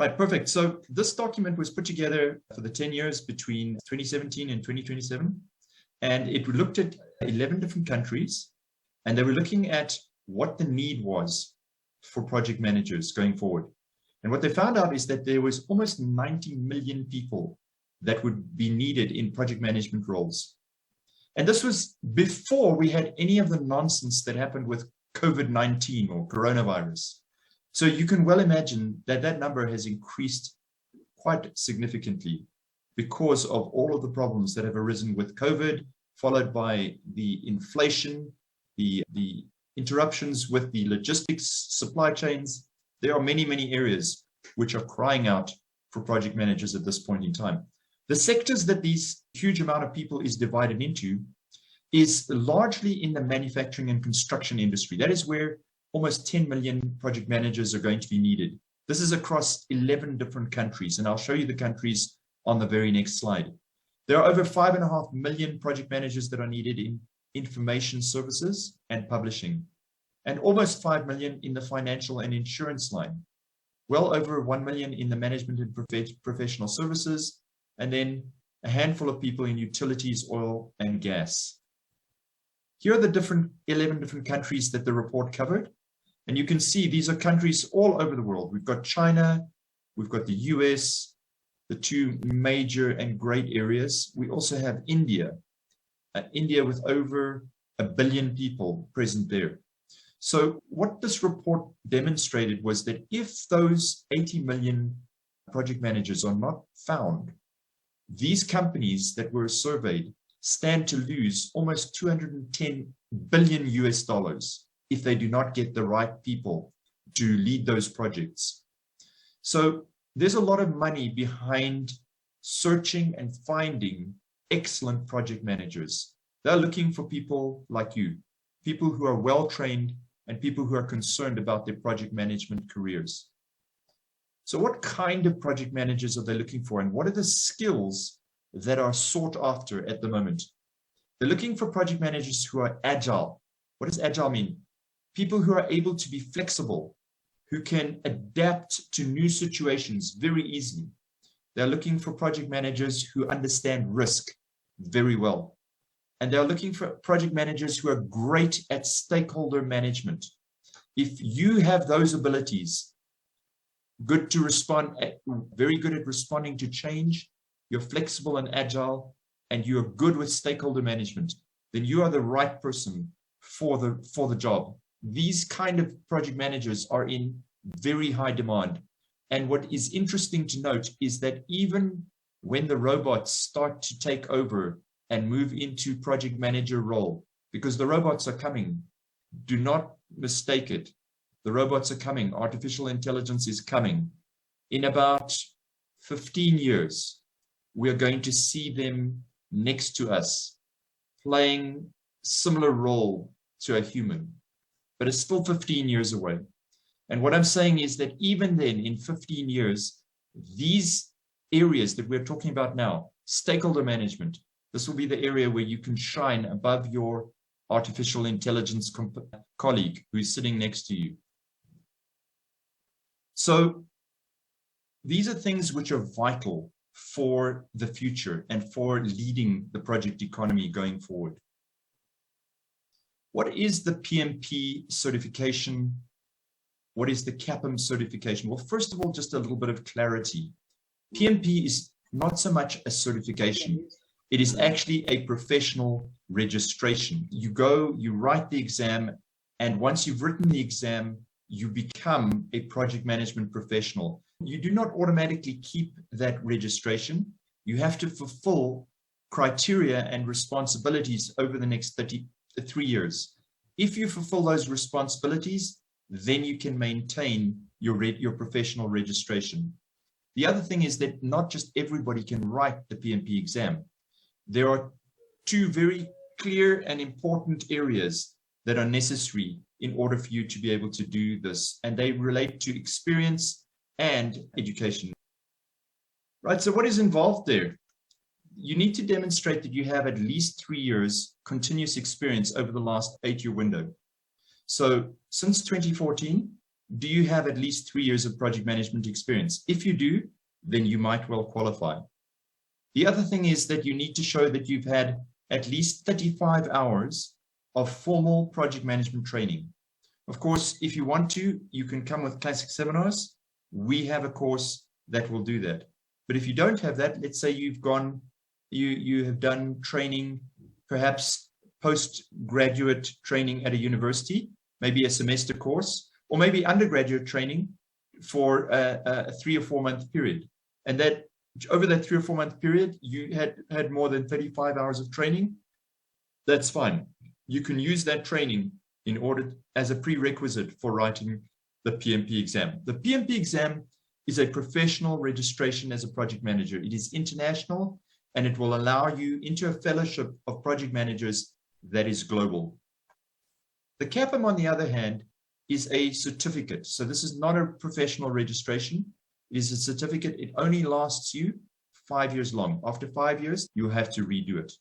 Right, perfect. So this document was put together for the 10 years between 2017 and 2027. And it looked at 11 different countries, and they were looking at what the need was for project managers going forward. And what they found out is that there was almost 90 million people that would be needed in project management roles. And this was before we had any of the nonsense that happened with COVID-19 or coronavirus. So you can well imagine that that number has increased quite significantly because of all of the problems that have arisen with COVID, followed by the inflation, the interruptions with the logistics supply chains. There are many, many areas which are crying out for project managers at this point in time. The sectors that these huge amount of people is divided into is largely in the manufacturing and construction industry. That is where almost 10 million project managers are going to be needed. This is across 11 different countries, and I'll show you the countries on the very next slide. There are over 5.5 million project managers that are needed in information services and publishing, and almost 5 million in the financial and insurance line. Well over 1 million in the management and professional services, and then a handful of people in utilities, oil, and gas. Here are the 11 different countries that the report covered. And you can see these are countries all over the world. We've got China, we've got the US, the two major and great areas. We also have India, India with over 1 billion people present there. So what this report demonstrated was that if those 80 million project managers are not found, these companies that were surveyed stand to lose almost 210 billion US dollars if they do not get the right people to lead those projects. So there's a lot of money behind searching and finding excellent project managers. They're looking for people like you, people who are well-trained and people who are concerned about their project management careers. So what kind of project managers are they looking for, and what are the skills that are sought after at the moment? They're looking for project managers who are agile. What does agile mean? People who are able to be flexible, who can adapt to new situations very easily. They're looking for project managers who understand risk very well. And they're looking for project managers who are great at stakeholder management. If you have those abilities, good to respond, very good at responding to change, you're flexible and agile, and you're good with stakeholder management, then you are the right person for the job. These kind of project managers are in very high demand. And what is interesting to note is that even when the robots start to take over and move into project manager role, because the robots are coming, do not mistake it. The robots are coming. Artificial intelligence is coming. In about 15 years, we are going to see them next to us, playing similar role to a human, but it's still 15 years away. And what I'm saying is that even then, in 15 years, these areas that we're talking about now, stakeholder management, this will be the area where you can shine above your artificial intelligence colleague who's sitting next to you. So these are things which are vital for the future and for leading the project economy going forward. What is the PMP certification? What is the CAPM certification? Well, first of all, just a little bit of clarity. PMP is not so much a certification. It is actually a professional registration. You go, you write the exam, and once you've written the exam, you become a project management professional. You do not automatically keep that registration. You have to fulfill criteria and responsibilities over the next 3 years. If you fulfill those responsibilities, then you can maintain your professional registration. The other thing is that not just everybody can write the PMP exam. There are two very clear and important areas that are necessary in order for you to be able to do this, and they relate to experience and education. Right, so what is involved there? You need to demonstrate that you have at least 3 years continuous experience over the last 8-year window. So since 2014, do you have at least 3 years of project management experience? If you do, then you might well qualify. The other thing is that you need to show that you've had at least 35 hours of formal project management training. Of course, if you want to, you can come with classic seminars. We have a course that will do that. But if you don't have that, let's say you have done training, perhaps postgraduate training at a university, maybe a semester course, or maybe undergraduate training for a 3 or 4 month period. And that over that 3 or 4 month period, you had more than 35 hours of training. That's fine. You can use that training in order as a prerequisite for writing the PMP exam. The PMP exam is a professional registration as a project manager. It is international, and it will allow you into a fellowship of project managers that is global. The CAPM, on the other hand, is a certificate. So this is not a professional registration. It is a certificate. It only lasts you 5 years long. After 5 years, you have to redo it.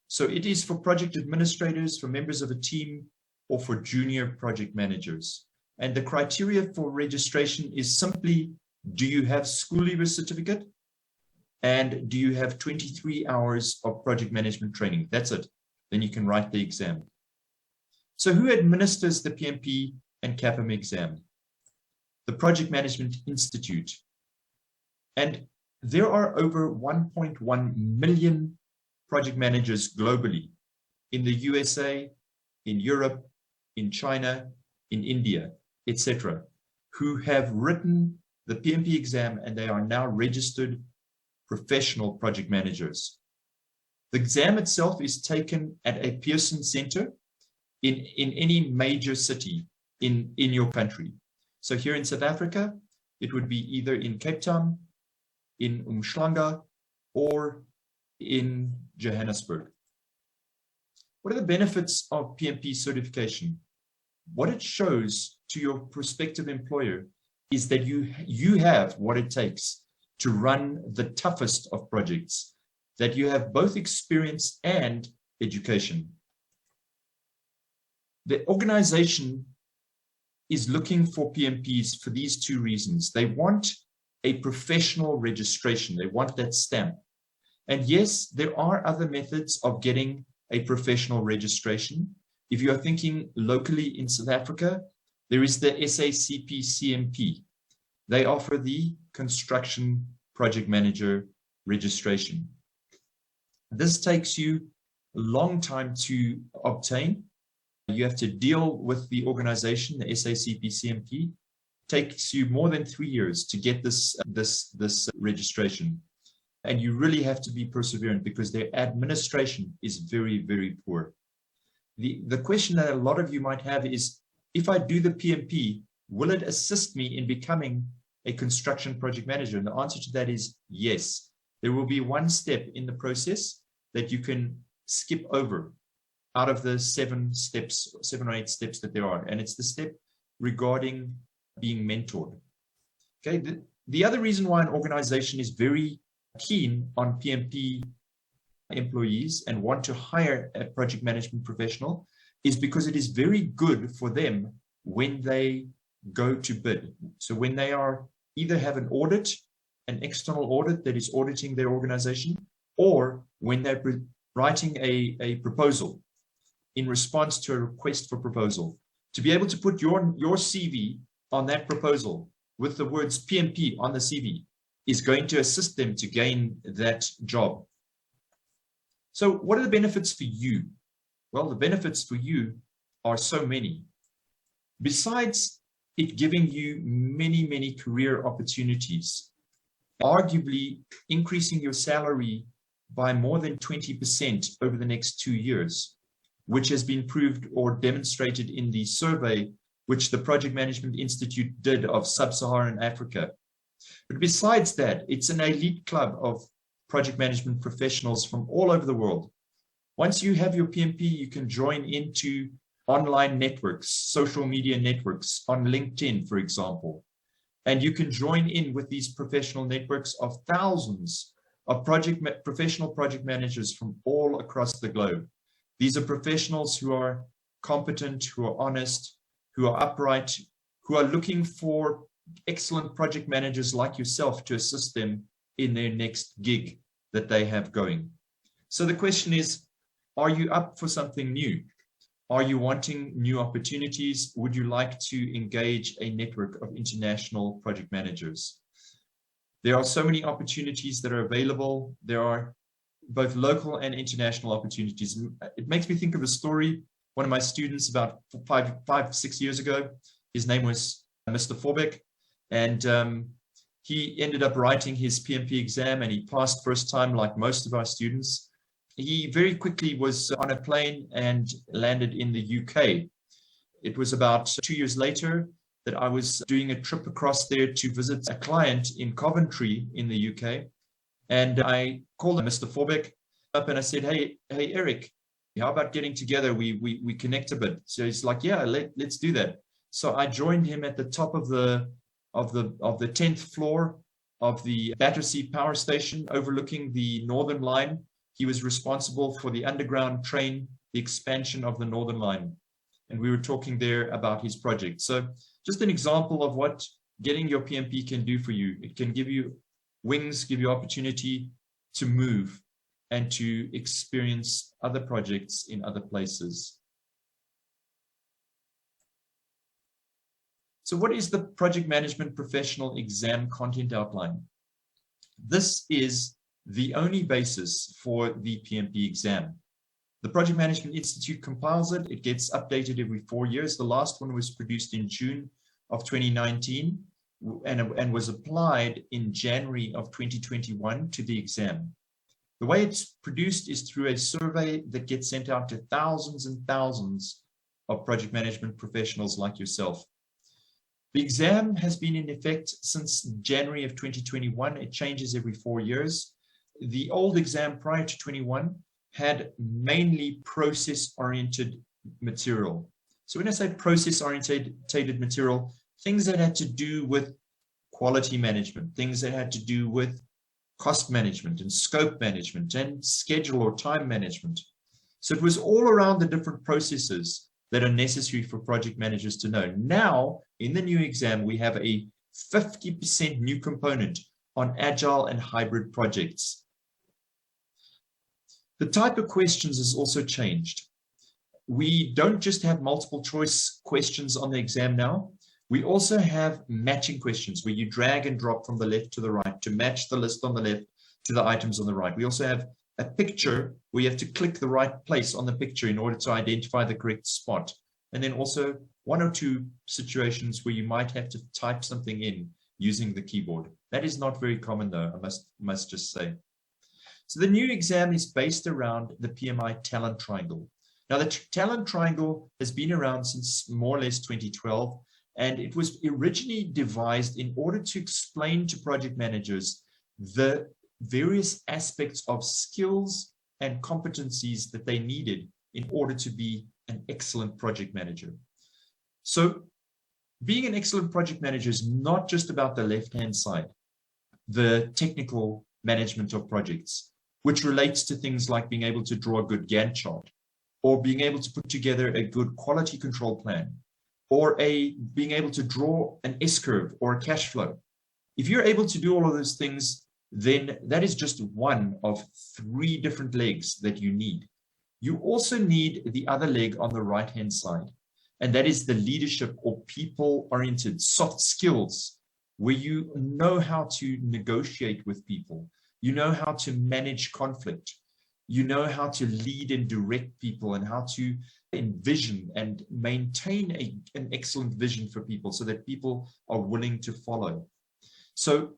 So it is for project administrators, for members of a team, or for junior project managers. And the criteria for registration is simply, do you have school leaver certificate? And do you have 23 hours of project management training? That's it. Then you can write the exam. So who administers the PMP and CAPM exam? The Project Management Institute. And there are over 1.1 million project managers globally in the USA, in Europe, in China, in India, etc., who have written the PMP exam, and they are now registered professional project managers. The exam itself is taken at a Pearson Center in any major city in your country. So here in South Africa, it would be either in Cape Town, in Umhlanga, or in Johannesburg. What are the benefits of PMP certification? What it shows to your prospective employer is that you have what it takes to run the toughest of projects, that you have both experience and education. The organization is looking for PMPs for these two reasons. They want a professional registration. They want that stamp. And yes, there are other methods of getting a professional registration. If you are thinking locally in South Africa, there is the SACP CMP. They offer the construction project manager registration. This takes you a long time to obtain. You have to deal with the organization, the SACP CMP. It takes you more than 3 years to get this registration. And you really have to be perseverant because their administration is very, very poor. The question that a lot of you might have is, if I do the PMP, will it assist me in becoming a construction project manager? And the answer to that is yes. There will be one step in the process that you can skip over out of the 7 or 8 steps that there are. And it's the step regarding being mentored. Okay. The other reason why an organization is very keen on PMP employees and want to hire a project management professional is because it is very good for them when they go to bid. So when they are either have an audit, an external audit that is auditing their organization, or when they're writing a proposal in response to a request for proposal, to be able to put your CV on that proposal with the words PMP on the CV is going to assist them to gain that job. So what are the benefits for you? Well, the benefits for you are so many. Besides it giving you many, many career opportunities, arguably increasing your salary by more than 20% over the next 2 years, which has been proved or demonstrated in the survey which the Project Management Institute did of Sub-Saharan Africa. But besides that, it's an elite club of project management professionals from all over the world. Once you have your PMP, you can join into online networks, social media networks on LinkedIn, for example. And you can join in with these professional networks of thousands of professional project managers from all across the globe. These are professionals who are competent, who are honest, who are upright, who are looking for excellent project managers like yourself to assist them in their next gig that they have going. So the question is, are you up for something new? Are you wanting new opportunities? Would you like to engage a network of international project managers? There are so many opportunities that are available. There are both local and international opportunities. It makes me think of a story. One of my students about 6 years ago, his name was Mr. Forbeck, and he ended up writing his PMP exam and he passed first time like most of our students. He very quickly was on a plane and landed in the UK. It was about 2 years later that I was doing a trip across there to visit a client in Coventry in the UK. And I called Mr. Forbeck up and I said, hey, Eric, how about getting together? We connect a bit. So he's like, yeah, let's do that. So I joined him at the top of the 10th floor of the Battersea Power Station overlooking the Northern Line. He was responsible for the underground train, the expansion of the Northern Line. And we were talking there about his project. So just an example of what getting your PMP can do for you. It can give you wings, give you opportunity to move and to experience other projects in other places. So what is the Project Management Professional Exam Content Outline? This is the only basis for the PMP exam. The Project Management Institute compiles it. It gets updated every 4 years. The last one was produced in June of 2019 and was applied in January of 2021 to the exam. The way it's produced is through a survey that gets sent out to thousands and thousands of project management professionals like yourself. The exam has been in effect since January of 2021. It changes every 4 years. The old exam prior to 21 had mainly process-oriented material. So when I say process-oriented material, things that had to do with quality management, things that had to do with cost management and scope management and schedule or time management. So it was all around the different processes that are necessary for project managers to know. Now, in the new exam, we have a 50% new component on agile and hybrid projects. The type of questions has also changed. We don't just have multiple choice questions on the exam now. We also have matching questions where you drag and drop from the left to the right to match the list on the left to the items on the right. We also have a picture where you have to click the right place on the picture in order to identify the correct spot. And then also 1 or 2 situations where you might have to type something in using the keyboard. That is not very common though, I must just say. So the new exam is based around the PMI talent triangle. Now the talent triangle has been around since more or less 2012, and it was originally devised in order to explain to project managers the various aspects of skills and competencies that they needed in order to be an excellent project manager. So being an excellent project manager is not just about the left-hand side, the technical management of projects, which relates to things like being able to draw a good Gantt chart, or being able to put together a good quality control plan, or being able to draw an S-curve or a cash flow. If you're able to do all of those things, then that is just one of 3 different legs that you need. You also need the other leg on the right-hand side, and that is the leadership or people-oriented soft skills, where you know how to negotiate with people, you know how to manage conflict, you know how to lead and direct people, and how to envision and maintain an excellent vision for people so that people are willing to follow. So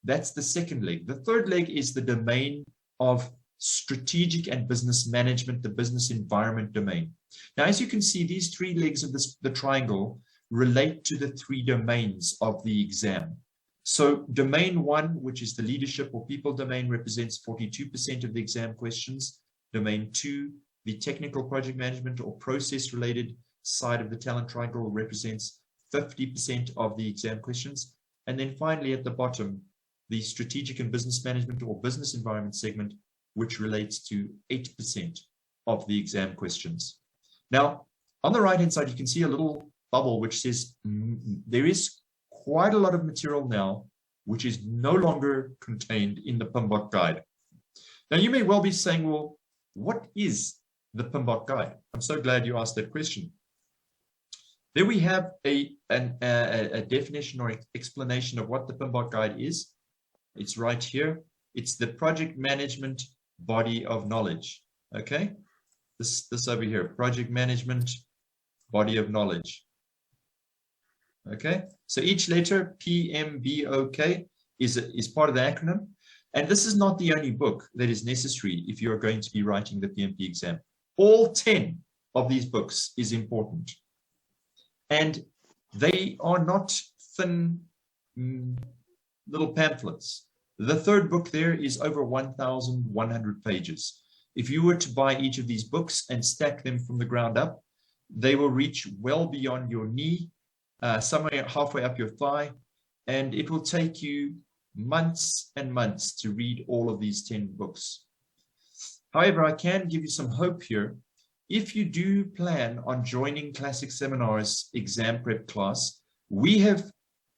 that's the second leg. The third leg is the domain of strategic and business management, the business environment domain. Now, as you can see, these 3 legs of the triangle relate to the 3 domains of the exam. So domain 1, which is the leadership or people domain, represents 42% of the exam questions. Domain 2, the technical project management or process related side of the talent triangle, represents 50% of the exam questions. And then finally at the bottom, the strategic and business management or business environment segment, which relates to 8% of the exam questions. Now, on the right-hand side, you can see a little bubble which says there is quite a lot of material now which is no longer contained in the PMBOK guide. Now, you may well be saying, well, what is the PMBOK guide? I'm so glad you asked that question. There we have a definition or explanation of what the PMBOK guide is. It's right here. It's the project management body of knowledge. Okay, this over here, project management body of knowledge. Okay, so each letter PMBOK is part of the acronym, and this is not the only book that is necessary if you're going to be writing the PMP exam. All 10 of these books is important, and they are not thin little pamphlets. The third book there is over 1,100 pages. If you were to buy each of these books and stack them from the ground up, they will reach well beyond your knee, somewhere halfway up your thigh, and it will take you months and months to read all of these 10 books. However, I can give you some hope here. If you do plan on joining Classic Seminars exam prep class, we have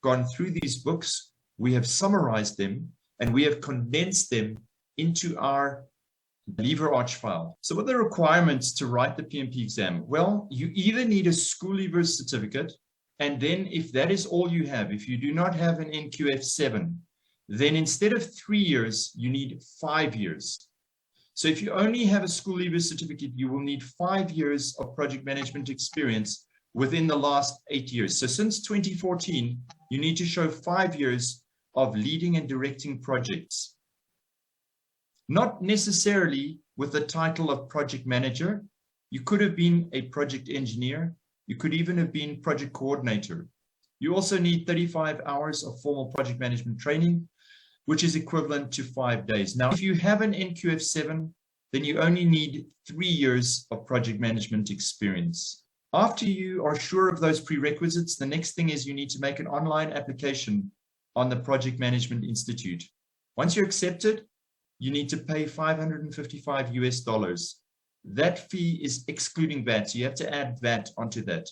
gone through these books, we have summarized them, and we have condensed them into our lever arch file. So what are the requirements to write the PMP exam? Well, you either need a school leaver certificate, and then if that is all you have, if you do not have an NQF7, then instead of 3 years, you need 5 years. So if you only have a school leaver certificate, you will need 5 years of project management experience within the last 8 years. So since 2014, you need to show 5 years of leading and directing projects. Not necessarily with the title of project manager. You could have been a project engineer. You could even have been project coordinator. You also need 35 hours of formal project management training, which is equivalent to 5 days. Now, if you have an NQF7, then you only need 3 years of project management experience. After you are sure of those prerequisites, the next thing is you need to make an online application on the Project Management Institute. Once you're accepted, you need to pay $555 US. That fee is excluding VAT, so you have to add VAT onto that.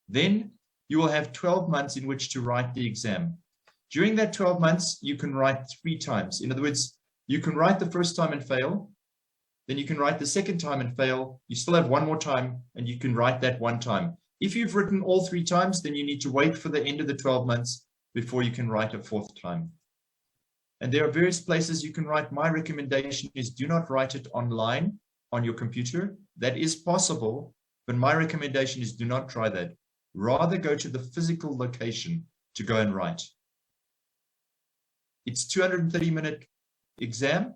Then you will have 12 months in which to write the exam. During that 12 months, you can write 3 times. In other words, you can write the first time and fail, then you can write the second time and fail. You still have 1 more time, and you can write that 1 time. If you've written all 3 times, then you need to wait for the end of the 12 months before you can write a 4th time. And there are various places you can write. My recommendation is do not write it online on your computer. That is possible, but my recommendation is do not try that. Rather go to the physical location to go and write. It's 230-minute exam,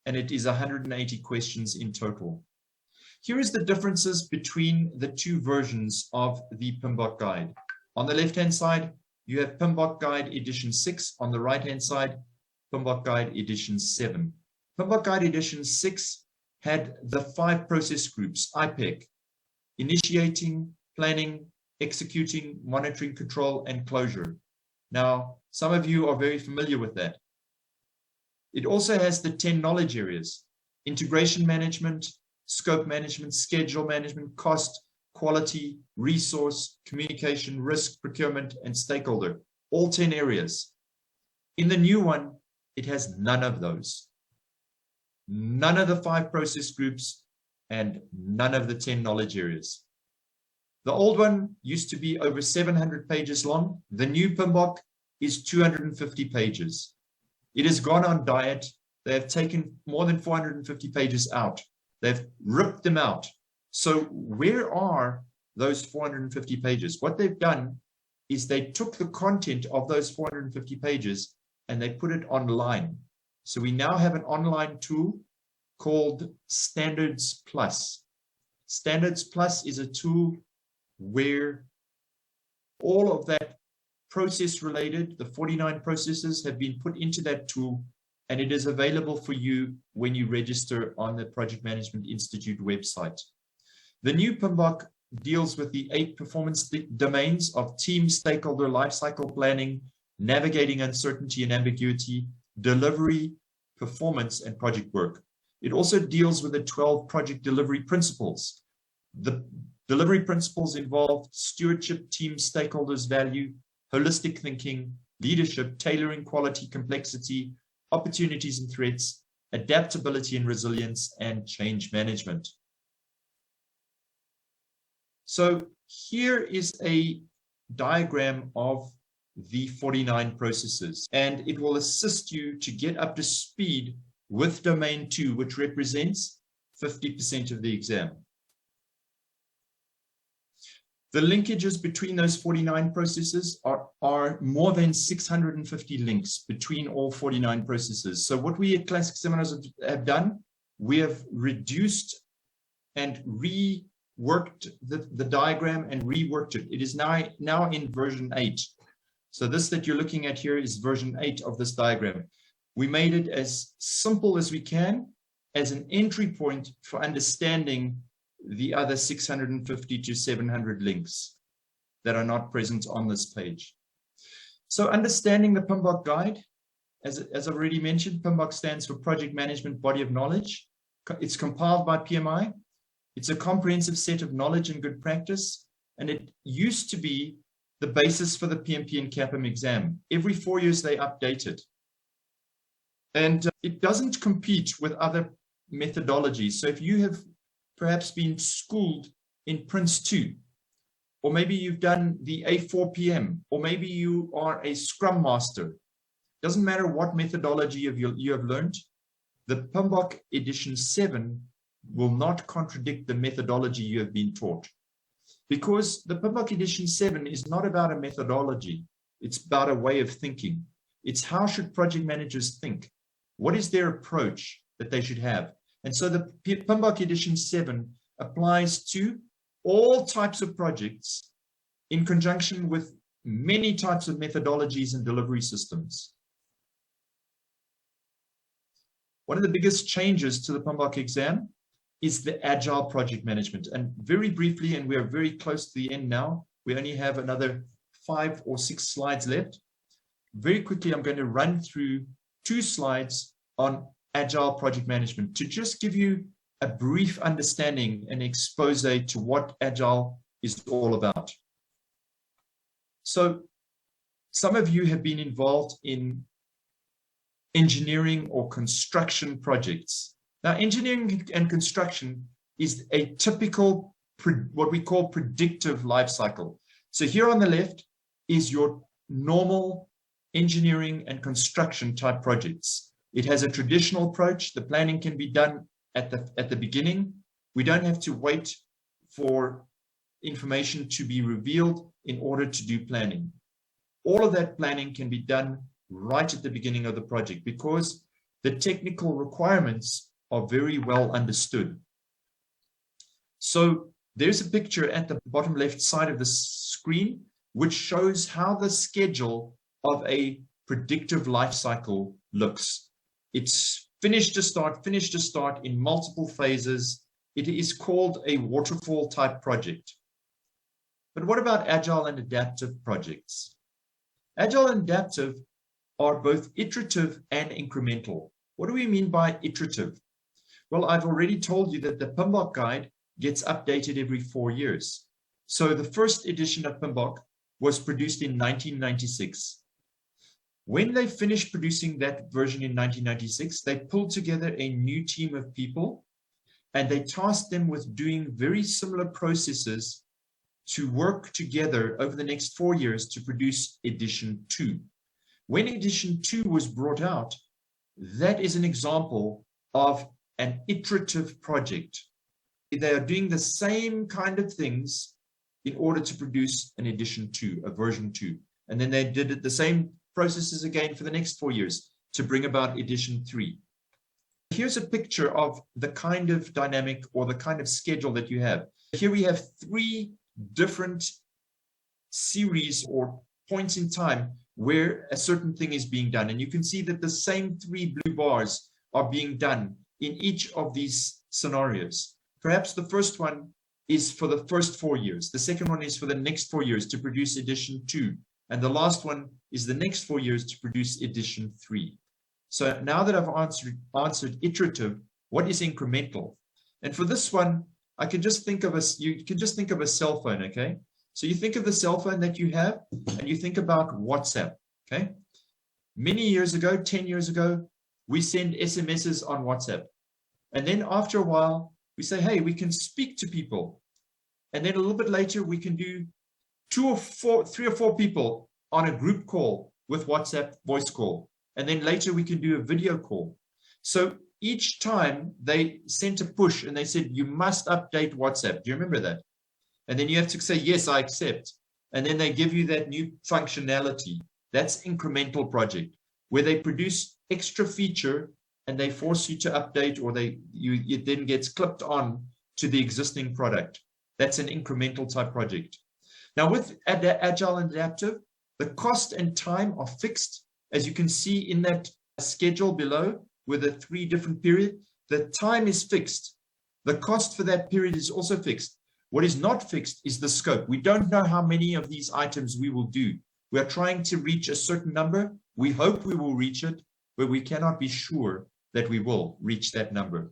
and it is 180 questions in total. Here is the differences between the 2 versions of the PMBOK guide. On the left-hand side, you have PMBOK Guide Edition 6. On the right-hand side, PMBOK Guide Edition 7. PMBOK Guide Edition 6 had the 5 process groups: IPEC, initiating, planning, executing, monitoring, control, and closure. Now, some of you are very familiar with that. It also has the 10 knowledge areas: integration management, scope management, schedule management, cost, quality, resource, communication, risk, procurement, and stakeholder. All 10 areas. In the new one, it has none of those. None of the 5 process groups and none of the 10 knowledge areas. The old one used to be over 700 pages long. The new PMBOK is 250 pages. It has gone on diet. They have taken more than 450 pages out. They've ripped them out. So where are those 450 pages? What they've done is they took the content of those 450 pages and they put it online. So we now have an online tool called Standards Plus. Standards Plus is a tool where all of that process related, the 49 processes, have been put into that tool, and it is available for you when you register on the Project Management Institute website. The new PMBOK deals with the 8 performance domains of team, stakeholder, lifecycle planning, navigating uncertainty and ambiguity, delivery, performance, and project work. It also deals with the 12 project delivery principles. The Delivery principles involve stewardship, team, stakeholders, value, holistic thinking, leadership, tailoring, quality, complexity, opportunities and threats, adaptability and resilience, and change management. So here is a diagram of the 49 processes, and it will assist you to get up to speed with domain 2, which represents 50% of the exam. The linkages between those 49 processes are more than 650 links between all 49 processes. So what we at Classic Seminars have done, we have reduced and reworked the diagram and reworked it. It is now in version 8. So this that you're looking at here is version 8 of this diagram. We made it as simple as we can as an entry point for understanding the other 650 to 700 links that are not present on this page. So understanding the PMBOK guide, as I've already mentioned, PMBOK stands for Project Management Body of Knowledge. It's compiled by PMI. It's a comprehensive set of knowledge and good practice, and it used to be the basis for the PMP and CAPM exam. Every 4 years they update it. And it doesn't compete with other methodologies. So if you have perhaps been schooled in Prince 2, or maybe you've done the A4PM, or maybe you are a Scrum Master. Doesn't matter what methodology you have learned, the PMBOK Edition 7 will not contradict the methodology you have been taught. Because the PMBOK Edition 7 is not about a methodology, it's about a way of thinking. It's how should project managers think? What is their approach that they should have? And so the PMBOK Edition 7 applies to all types of projects in conjunction with many types of methodologies and delivery systems. One of the biggest changes to the PMBOK exam is the Agile project management. And very briefly, and we are very close to the end now, we only have another 5 or 6 slides left. Very quickly, I'm going to run through 2 slides on Agile project management to just give you a brief understanding and expose to what Agile is all about. So some of you have been involved in engineering or construction projects. Now, engineering and construction is a typical, what we call predictive life cycle. So here on the left is your normal engineering and construction type projects. It has a traditional approach. The planning can be done at the beginning. We don't have to wait for information to be revealed in order to do planning. All of that planning can be done right at the beginning of the project because the technical requirements are very well understood. So there's a picture at the bottom left side of the screen which shows how the schedule of a predictive life cycle looks. It's finish to start in multiple phases. It is called a waterfall type project. But what about agile and adaptive projects? Agile and adaptive are both iterative and incremental. What do we mean by iterative? Well, I've already told you that the PMBOK guide gets updated every 4 years. So the first edition of PMBOK was produced in 1996. When they finished producing that version in 1996, they pulled together a new team of people and they tasked them with doing very similar processes to work together over the next 4 years to produce edition 2. When edition 2 was brought out, that is an example of an iterative project. They are doing the same kind of things in order to produce an edition 2, a version 2. And then they did it the same processes again for the next 4 years to bring about edition 3. Here's a picture of the kind of dynamic or the kind of schedule that you have. Here we have 3 different series or points in time where a certain thing is being done. And you can see that the same 3 blue bars are being done in each of these scenarios. Perhaps the first one is for the first 4 years. The second one is for the next 4 years to produce edition 2. And the last one is the next 4 years to produce edition 3. So now that I've answered iterative, what is incremental? And for this one, I can just think of you can just think of a cell phone, okay? So you think of the cell phone that you have, and you think about WhatsApp, okay? Many years ago, 10 years ago, we send SMSs on WhatsApp. And then after a while, we say, hey, we can speak to people. And then a little bit later, we can do 3 or 4 people on a group call with WhatsApp voice call. And then later we can do a video call. So each time they sent a push and they said, you must update WhatsApp. Do you remember that? And then you have to say, yes, I accept. And then they give you that new functionality. That's incremental project, where they produce extra feature and they force you to update, or it then gets clipped on to the existing product. That's an incremental type project. Now with Agile and Adaptive, the cost and time are fixed. As you can see in that schedule below with the 3 different periods, the time is fixed. The cost for that period is also fixed. What is not fixed is the scope. We don't know how many of these items we will do. We are trying to reach a certain number. We hope we will reach it, but we cannot be sure that we will reach that number.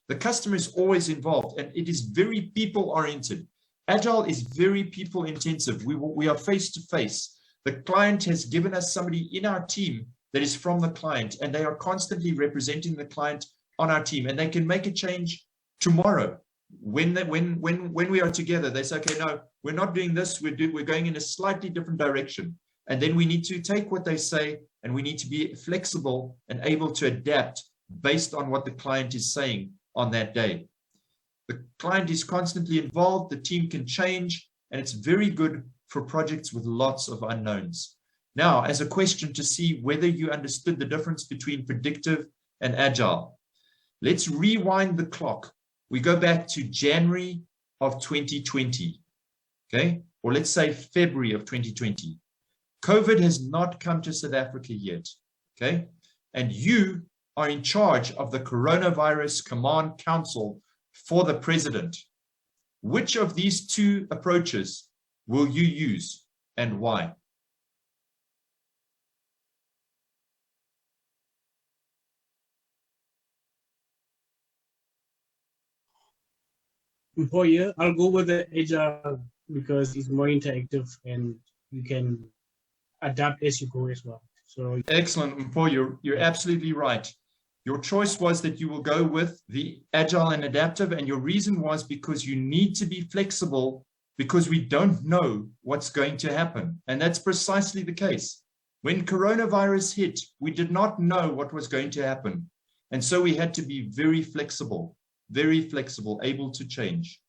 The customer is always involved, and it is very people-oriented. Agile is very people-intensive. We are face-to-face. The client has given us somebody in our team that is from the client, and they are constantly representing the client on our team, and they can make a change tomorrow. When we are together, they say, okay, no, we're not doing this. We're going in a slightly different direction. And then we need to take what they say, and we need to be flexible and able to adapt based on what the client is saying on that day. The client is constantly involved. The team can change, and it's very good for projects with lots of unknowns. Now, as a question to see whether you understood the difference between predictive and agile, let's rewind the clock. We go back to January of 2020, okay? Or let's say February of 2020. COVID has not come to South Africa yet, okay? And you are in charge of the Coronavirus Command Council for the president. Which of these 2 approaches will you use and why? For you, I'll go with the Agile because it's more interactive and you can adapt as you go as well. So excellent, Paul. You're absolutely right. Your choice was that you will go with the Agile and Adaptive, and your reason was because you need to be flexible because we don't know what's going to happen. And that's precisely the case. When coronavirus hit, we did not know what was going to happen. And so we had to be very flexible, able to change.